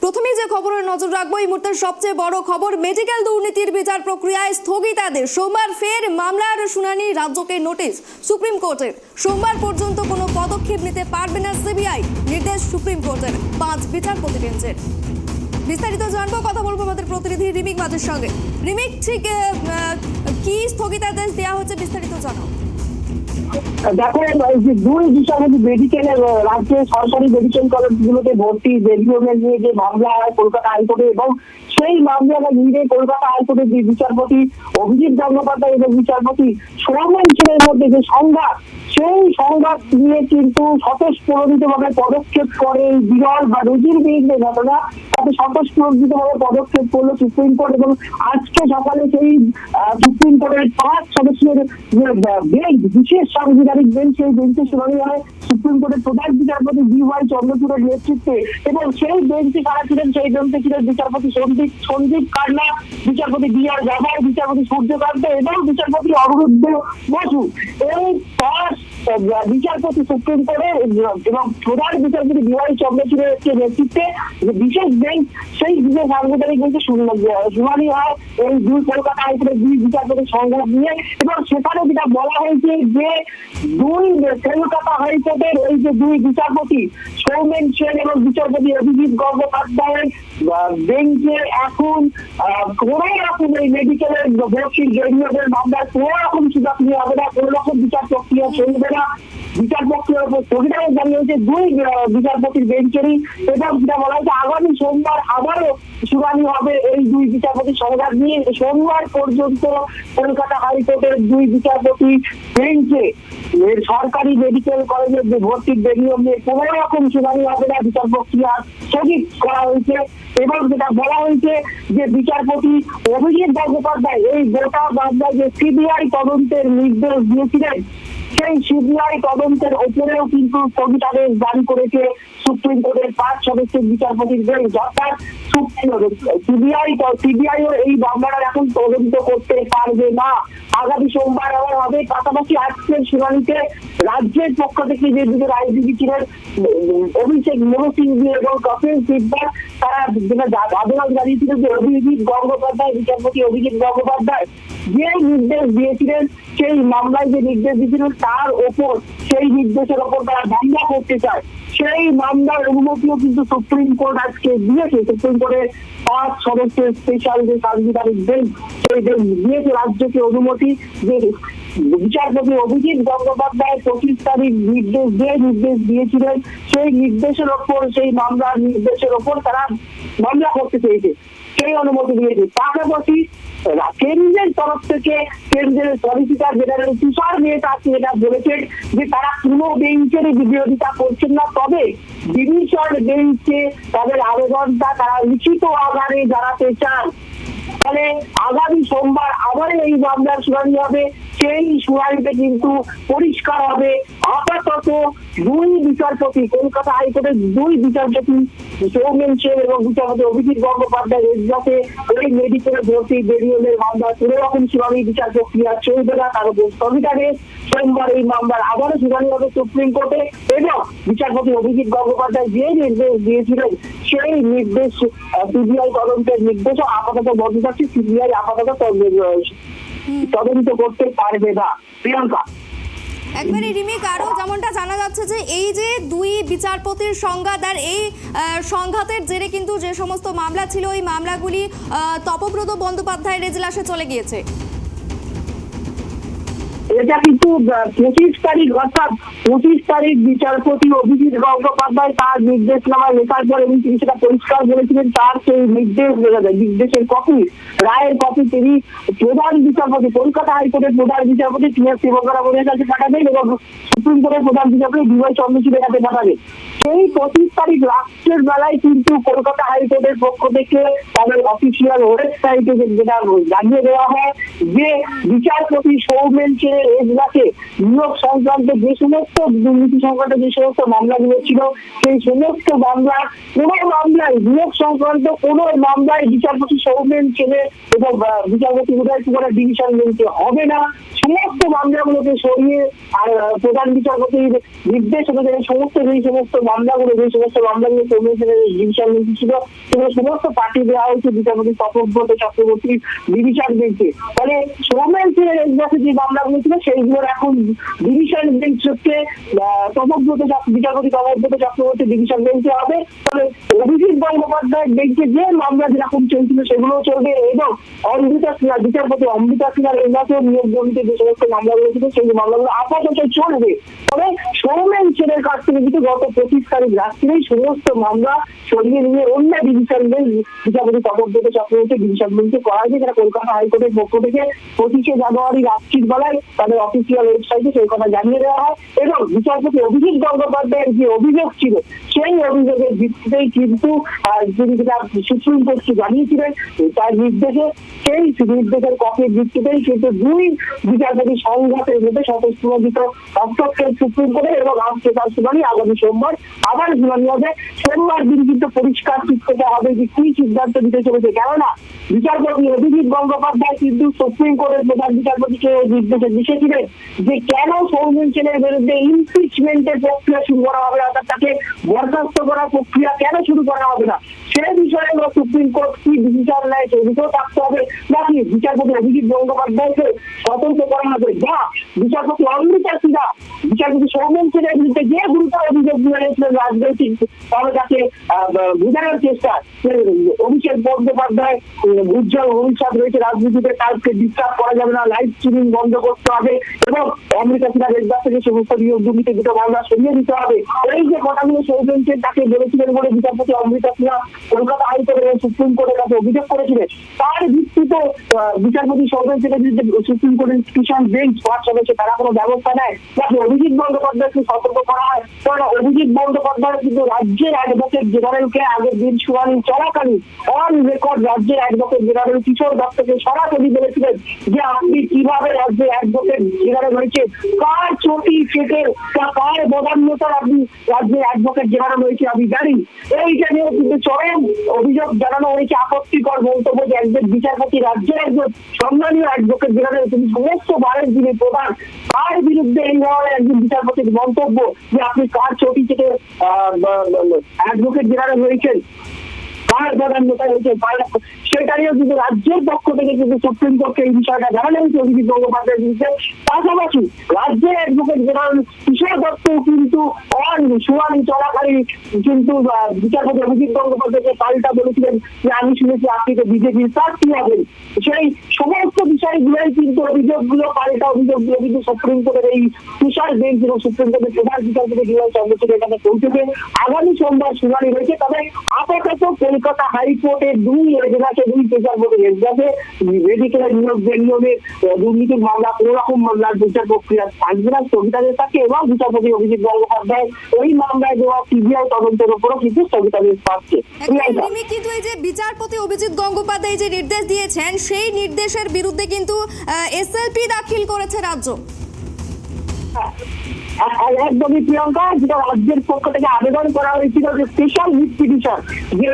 প্রথমেই যে খবরের নজর রাখবো এই মুহূর্তের সবচেয়ে বড় খবর, মেডিকেল দুর্নীতির বিচার প্রক্রিয়ায় স্থগিতাদেশ। সোমবার ফের মামলার শুনানি, রাজ্যকে নোটিশ সুপ্রিম কোর্টের। সোমবার পর্যন্ত কোনো পদক্ষেপ নিতে পারবে না সিবিআই, নির্দেশ সুপ্রিম কোর্টের 5 বিচারপতি বেঞ্চের। বিস্তারিত জানবো, কথা বলবো আমাদের প্রতিনিধি রিমিক মাঝের সঙ্গে। রিমিক, ঠিক কি স্থগিতাদেশ দেওয়া হচ্ছে, বিস্তারিত জানাও। দেখো, যে দুই বিচারপতি মেডিকেলের রাজ্যের সরকারি মেডিকেল কলেজগুলোতে ভর্তি বেরিয়ে নিয়ে যে মামলা হয় কলকাতা হাইকোর্টে, এবং সেই মামলাটা নিয়ে কলকাতা হাইকোর্টের যে বিচারপতি অভিজিৎ গঙ্গোপাধ্যায় এবং বিচারপতি সৌমেন সেনের মধ্যে যে সংঘাত, সেই সংঘাত নিয়ে কিন্তু স্বতঃস্ফূর্তভাবে পদক্ষেপ করে বিরল বা নজিরবিহীন যে ঘটনা, তাতে স্বতঃস্ফূর্তভাবে পদক্ষেপ করলো সুপ্রিম কোর্ট। এবং আজকে সকালে সেই সুপ্রিম কোর্টের 5 সদস্যের বেঞ্চ, বিশেষ সাংবিধানিক বেঞ্চ, সেই বেঞ্চে শুনানি হয় সুপ্রিম কোর্টের প্রধান বিচারপতি DY চন্দ্রচূড়ের নেতৃত্বে। এবং সেই বেঞ্চে কারা ছিলেন, সেই বেঞ্চে ছিলেন বিচারপতি সন্দীপ কান্না, বিচারপতি BR গাভাই, বিচারপতি সূর্যকান্ত এবং বিচারপতি অনিরুদ্ধ বসু। এই 5 বিচারপতি সুপ্রিম কোর্টের এবং প্রধান বিচারপতি DY চন্দ্রচূড়ের নেতৃত্বে যে বিশেষ বেঞ্চ, সেই বিশেষ সাংবিধানিক বেঞ্চে শুনানি হয় এই দুই কলকাতা হাইকোর্টের 2 বিচারপতির সংঘাত নিয়ে। এবং সেখানে যেটা বলা হয়েছে যে কলকাতা হাইকোর্টের এই যে 2 বিচারপতি সৌমেন সেন এবং বিচারপতি অভিজিৎ গঙ্গোপাধ্যায়ের বেঞ্চে এখন কোন রকম এই মেডিকেলের ভর্তি জেডিওদের মামলার কোন রকম সুযোগ হবে না, কোন রকম বিচার প্রক্রিয়া চলবে না। বিচার প্রক্রিয়ার উপর স্থগিতাদেশ জানিয়েছে 2 বিচারপতির বেঞ্চেরই। এবং যেটা বলা হয়েছে আগামী সোমবার আবারও শুনানি হবে এই 2 বিচারপতির সংঘাত নিয়ে। সোমবার পর্যন্ত কলকাতা হাইকোর্টের 2 বিচারপতি বেঞ্চে সরকারি মেডিকেল কলেজের যে ভর্তির নিয়ম নিয়ে কোন রকম শুনানি হবে না, বিচার প্রক্রিয়া স্থগিত করা হয়েছে। এবং যেটা বলা হয়েছে যে বিচারপতি অভিজিৎ গঙ্গোপাধ্যায় এই গোটা মামলায় যে সিবিআই তদন্তের নির্দেশ দিয়েছিলেন, সেই সিবিআই তদন্তের ওপরেও কিন্তু স্থগিতাদেশ জারি করেছে সুপ্রিম কোর্টের 5 সদস্যের বিচারপতির বেঞ্চ। অর্থাৎ সিবিআইও এই মামলাটা এখন তদন্ত করতে পারবে না। আগামী সোমবার আবার হবে। পাশাপাশি আজকের শুনানিতে রাজ্যের পক্ষ থেকে যে 2 আইনজীবী ছিলেন, অভিষেক মনু সিংভি এবং কপিল সিব্বল, তারা আবেদন জানিয়েছিলেন যে অভিজিৎ গঙ্গোপাধ্যায়, বিচারপতি অভিজিৎ গঙ্গোপাধ্যায় যে নির্দেশ দিয়েছিলেন, সেই মামলায় যে নির্দেশ দিয়েছিলেন তার ওপর, সেই নির্দেশের ওপর তারা মামলা করতে চায়। সেই মামলার অনুমতিও কিন্তু সুপ্রিম কোর্ট আজকে দিয়েছে। সুপ্রিম কোর্টের 5 সদস্যের স্পেশাল যে সাংবিধানিক বেঞ্চ, সেই বেঞ্চ দিয়েছে রাজ্যকে অনুমতি যে বিচারপতি অভিজিৎ গঙ্গোপাধ্যায় 25 তারিখ নির্দেশ দিয়েছিলেন, সেই নির্দেশের ওপর, সেই মামলার নির্দেশের ওপর তারা মামলা করতে চেয়েছে, সেই অনুমতি দিয়েছে। পাশাপাশি কেন্দ্রের তরফ থেকে কেন্দ্রের সলিসিটর জেনারেল তুষার মেহতা এটা বলেছেন যে তারা কোনো বেঞ্চের বিরোধিতা করছেন না, তবে ডিভিশন বেঞ্চে তাদের আবেদনটা তারা লিখিত আকারে জানাতে চান। ফলে আগামী সোমবার আবার এই মামলার শুনানি হবে। সেই শুনানিতে কিন্তু পরিষ্কার হবে আপাতত 2 বিচারপতি, কলকাতা হাইকোর্টের 2 বিচারপতি সৌমেন সেন এবং বিচারপতি অভিজিৎ গঙ্গোপাধ্যায় এজলাসে এই মেডিকেলের ভর্তি বেরিয়েলের মামলা কোন রকম শুনানি বিচার প্রক্রিয়া চলবে না, তার উপর স্থগিতাদেশ। সোমবার এই মামলার আবারও শুনানি হবে সুপ্রিম কোর্টে। এবং বিচারপতি অভিজিৎ গঙ্গোপাধ্যায় যে নির্দেশ দিয়েছিলেন, সেই নির্দেশ সিবিআই তদন্তের নির্দেশও আপাতত বন্ধ থাকছে। সিবিআই আপাতত তদন্ত করতে পারবে না। প্রিয়াঙ্কা, একবারে রিমিক, আরো যেমনটা জানা যাচ্ছে যে এই যে 2 বিচারপতির সংঘাত, আর এই সংঘাতের জেরে কিন্তু যে সমস্ত মামলা ছিল, এই মামলাগুলি তপব্রত বন্দ্যোপাধ্যায়ের এজলাসে চলে গিয়েছে। এটা কিন্তু 25 তারিখ, অর্থাৎ 25 তারিখ বিচারপতি অভিজিৎ গঙ্গোপাধ্যায় তার নির্দেশনামা লেখার পর এবং তিনি সেটা পরিষ্কার বলেছিলেন, তার সেই নির্দেশের কপি, রায়ের কপি তিনি প্রধান বিচারপতি, কলকাতা হাইকোর্টের প্রধান বিচারপতি TS শিবগঙ্গার কাছে পাঠাবেন এবং সুপ্রিম কোর্টের প্রধান বিচারপতি DY চন্দ্রচূড়ের কাছে পাঠাবেন। সেই 25 তারিখ রাত্রের বেলায় কিন্তু কলকাতা হাইকোর্টের পক্ষ থেকে তাদের অফিসিয়াল ওয়েবসাইটে যেটা জানিয়ে দেওয়া হয় যে বিচারপতি সৌমেন সেনের এজলাসে নিয়োগ সংক্রান্ত যে সমস্ত দুর্নীতি সংক্রান্ত যে সমস্ত মামলাগুলো ছিল সেই সমস্ত মামলা কোনো মামলায় নিয়োগ সংক্রান্ত কোনো মামলায় বিচারপতি সৌমেন ছেলে এবং বিচারপতি উদয় কুমারের ডিভিশন বেঞ্চে হবে না। সমস্ত মামলাগুলোকে সরিয়ে আর প্রধান বিচারপতির নির্দেশ অনুযায়ী যে সমস্ত মামলাগুলো সৌমেন ছেলের ডিভিশন বেঞ্চে ছিল সেগুলো সমস্ত পার্টি দেওয়া হয়েছে বিচারপতি তপব্রত চক্রবর্তীর ডিভিশন বেঞ্চে। ফলে সৌমেন ছেলের এজলাসে যে মামলাগুলো ছিল সেইগুলোর এখন ডিভিশন বেঞ্চ হচ্ছে বিচারপতি তপব্রত চক্রবর্তী ডিভিশন বেঞ্চে হবে। তবে অভিজিৎ গঙ্গোপাধ্যায়ের বেঞ্চে যে মামলা যেরকম চলছিল সেগুলোও চলবে এবং বিচারপতি অমৃতা সিনহার এজলাসেও নিয়োগ জমিতে যে সমস্ত মামলাগুলো ছিল সেই মামলাগুলো আপাতত চলবে। তবে সৌমেন ছেলের কাছ থেকে কিন্তু গত 25 তারিখ রাত্রেই সমস্ত মামলা সরিয়ে নিয়ে অন্য ডিভিশন বেঞ্চ বিচারপতি তপব্রত চক্রবর্তী ডিভিশন বেঞ্চে করা হয়েছে। যেটা কলকাতা হাইকোর্টের পক্ষ থেকে 25শে জানুয়ারি রাত্রির বেলায় তাদের অফিসিয়াল ওয়েবসাইটে সেই কথা জানিয়ে দেওয়া হয় এবং বিচারপতি অভিজিৎ গঙ্গোপাধ্যায়ের যে অভিযোগ ছিল সেই অভিযোগের ভিত্তিতেই কিন্তু তিনি যেটা সুপ্রিম কোর্টকে জানিয়েছিলেন তার নির্দেশে সেই নির্দেশের কপির ভিত্তিতেই কিন্তু দুই বিচারপতি সংঘাতের মধ্যে স্বতঃস্ফূর্ত হস্তক্ষেপ সুপ্রিম কোর্টে এবং আজকে তার শুনানি আগামী সোমবার আবার শুনানি হবে। সোমবার দিন কিন্তু পরিষ্কার ঠিক করতে হবে যে কি সিদ্ধান্ত নিতে চলেছে। কেননা বিচারপতি অভিজিৎ গঙ্গোপাধ্যায় কিন্তু সুপ্রিম কোর্টের প্রধান বিচারপতিকে নির্দেশে দিয়েছিলেন যে কেন সৌমেন ছেলের বিরুদ্ধে ইমপিচমেন্টের প্রক্রিয়া শুরু করা হবে না, তাকে বরখাস্ত করার প্রক্রিয়া কেন শুরু করা হবে না সে বিষয়ে সুপ্রিম কোর্ট কি ডিসিশন নেয় সেদিকেও থাকতে হবে নাকি বিচারপতি অভিজিৎ গঙ্গোপাধ্যায়কে স্বতন্ত্র করা হবে বা বিচারপতি অমৃতা সিনহা বিচারপতি সৌমেন ছেলের বিরুদ্ধে যে গুরুতর অভিযোগগুলো এনেছিলেন রাজনৈতিক তবে তাকে বোঝানোর চেষ্টা অভিষেক বন্দ্যোপাধ্যায় উজ্জ্বল ভবিষ্যৎ রয়েছে রাজনীতিতে তাকে ডিস্টার্ব করা যাবে না, লাইভ স্ট্রিমিং বন্ধ করতে হবে এবং অমৃতা সিনহার এজলাস থেকে সমস্ত নিয়োগ দুর্নীতি দুটো মামলা সরিয়ে দিতে হবে। এই যে কথাগুলো সৌমেন ছেলে তাকে বলেছিলেন বলে বিচারপতি অমৃতা সিনহা কলকাতা হাইকোর্ট এবং সুপ্রিম কোর্টের কাছে অভিযোগ করেছিলেন তার ভিত্তিতে বিচারপতি সৌমেন ছেলের বিরুদ্ধে সুপ্রিম কোর্টের ডিভিশন বেঞ্চ 5 সদস্য তারা কোনো ব্যবস্থা নেয় যাতে অভিজিৎ বন্দ্যোপাধ্যায়কে সতর্ক করা হয়। কারণ অভিজিৎ বন্দ্যোপাধ্যায় কিন্তু রাজ্যের অ্যাডভোকেট জেনারেলকে আগের দিন শুনানি চলাকালীন অন রেকর্ড রাজ্যের অ্যাডভোকেট জেনারেল কিশোর দত্তকে সরাসরি বলেছিলেন যে আপনি কিভাবে রাজ্যের অ্যাডভোকেট জেনারেল হয়েছে, কার চটি ফেটের বা কার বদান্যতার আপনি রাজ্যের অ্যাডভোকেট জেনারেল হয়েছে আমি জানি। এইটা নিয়ে কিন্তু চরম অভিযোগ জানানো হয়েছে, আপত্তিকর মন্তব্য যে একজন বিচারপতি রাজ্যের একজন সম্মানীয় অ্যাডভোকেট জেনারেল তিনি সমস্ত বারের যিনি প্রধান তার বিরুদ্ধে এই ধরনের একজন বিচারপতির মন্তব্য যে আপনি কার চটি থেকে অ্যাডভোকেট জেনারেল হয়েছেন, কার প্রাধান্যতা হয়েছে সেটা নিয়েও কিন্তু রাজ্যের পক্ষ থেকে কিন্তু সুপ্রিম কোর্টকে এই বিষয়টা জানানো হয়েছে অভিজিৎ গঙ্গোপাধ্যায়ের বিরুদ্ধে। পাশাপাশি রাজ্যের অ্যাডভোকেট জেনারেল কিশোর দত্ত কিন্তু শুনানি চলাকালীন কিন্তু বিচারপতি অভিজিৎ গঙ্গোপাধ্যায়কে পাল্টা বলেছিলেন যে আমি শুনেছি আপনি তো বিজেপির প্রার্থী হবেন। সেই সমস্ত বিষয়গুলোই কিন্তু পাল্টা অভিযোগগুলো কিন্তু সুপ্রিম কোর্টের এই তুষার বেঞ্চ এবং সুপ্রিম কোর্টের প্রধান বিচারপতি ডিওয়াই চন্দ্রচূড় এখানে পৌঁছেছে। আগামী সোমবার শুনানি রয়েছে। তবে আপাতত কলকাতা হাইকোর্টের দুই বিচারপতির এজলাসে মেডিকেলের নিয়োগের দুর্নীতির মামলা কোন রকম মামলার বিচার প্রক্রিয়া থাকবে না স্থগিতাদেশ থাকে এবং বিচারপতি অভিজিৎ গঙ্গোপাধ্যায় ওই মামলায় দেওয়া সিবিআই তদন্তের উপরও কিন্তু স্থগিতাদেশ পাচ্ছে। কিন্তু এই যে বিচারপতি অভিজিৎ গঙ্গোপাধ্যায় যে নির্দেশ দিয়েছেন সেই নির্দেশের বিরুদ্ধে কিন্তু এসএলপি দাখিল করেছে রাজ্য। একদমই প্রিয়ঙ্কা, যেটা রাজ্যের পক্ষ থেকে আবেদন করা হয়েছিল যে স্পেশাল রিট পিটিশন যে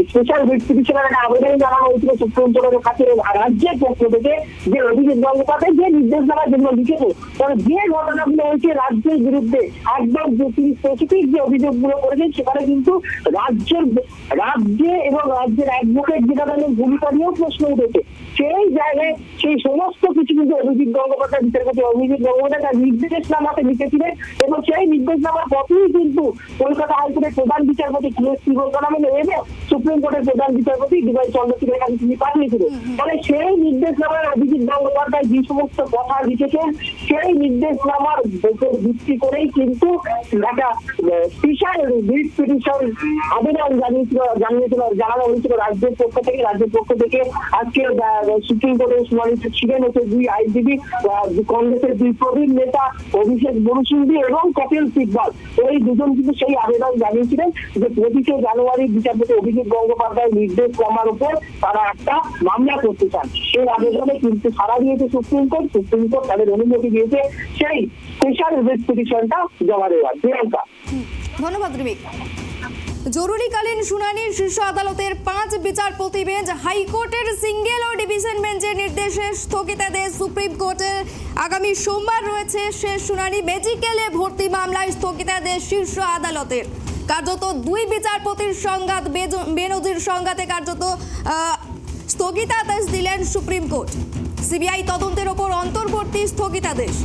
স্পেশাল রিট পিটিশনের একটা আবেদন জানানো হয়েছিল সুপ্রিম কোর্টের কাছে রাজ্যের পক্ষ থেকে যে অভিজিৎ গঙ্গোপাধ্যায় যে নির্দেশনামা যেগুলো লিখেছে তবে যে ঘটনাগুলো হয়েছে রাজ্যের বিরুদ্ধে একদম তিনি স্পেসিফিক যে অভিযোগগুলো করেছেন সেখানে কিন্তু রাজ্যে এবং রাজ্যের অ্যাডভোকেট জেনারেলের ভূমিকা নিয়েও প্রশ্ন উঠেছে। সেই জায়গায় সেই সমস্ত কিছু কিন্তু অভিজিৎ গঙ্গোপাধ্যায় বিচারপতি অভিজিৎ গঙ্গোপাধ্যায় তার নির্দেশনামাতে লিখেছিলেন এবং সেই নির্দেশনামার পথেই কিন্তু কলকাতা হাইকোর্টের প্রধান বিচারপতি এবং সুপ্রিম কোর্টের প্রধান বিচারপতি ডিওয়াই চন্দ্রচূড়ের কাছে তিনি পাঠিয়েছিলেন। ফলে সেই নির্দেশনামার অভিজিৎ গঙ্গোপাধ্যায় যে সমস্ত কথা লিখেছেন সেই নির্দেশনামার উপর ভিত্তি করেই কিন্তু একটা স্পেশাল রিট পিটিশন আবেদন জানানো হয়েছিল রাজ্যের পক্ষ থেকে। আজকে সুপ্রিম কোর্টের শুনানিতে ছিলেন হচ্ছে দুই আইনজীবী কংগ্রেসের দুই প্রবীণ বিজেপির নেতা অভিষেক বড়ু সিংভি এবং কপিল সিব্বল এই দুজন কিন্তু সেই আবেদন জানিয়েছিলেন যে 25শে জানুয়ারি বিচারপতি অভিজিৎ গঙ্গোপাধ্যায়ের নির্দেশ নামার উপর তারা একটা মামলা করতে চান। সেই আবেদনে কিন্তু সাড়া দিয়েছে সুপ্রিম কোর্ট তাদের অনুমতি দিয়েছে সেই স্পেশাল রিট পিটিশনটা জমা দেওয়ার। প্রিয়াঙ্কা, ধন্যবাদ রিমিক। জরুরিকালীন শুনানির শীর্ষ আদালতের 5 বিচারপতি বেঞ্চ হাইকোর্টের সিঙ্গেল ও ডিভিশন বেঞ্চের নির্দেশে স্থগিতাদেশ সুপ্রিম কোর্টের। আগামী সোমবার রয়েছে শেষ শুনানি। মেডিকেলে ভর্তি মামলায় স্থগিতাদেশ শীর্ষ আদালতের। কার্যত 2 বিচারপতির সংঘাত, বেনজির সংঘাতে কার্যত স্থগিতাদেশ দিলেন সুপ্রিম কোর্ট। সিবিআই তদন্তের ওপর অন্তর্বর্তী স্থগিতাদেশ।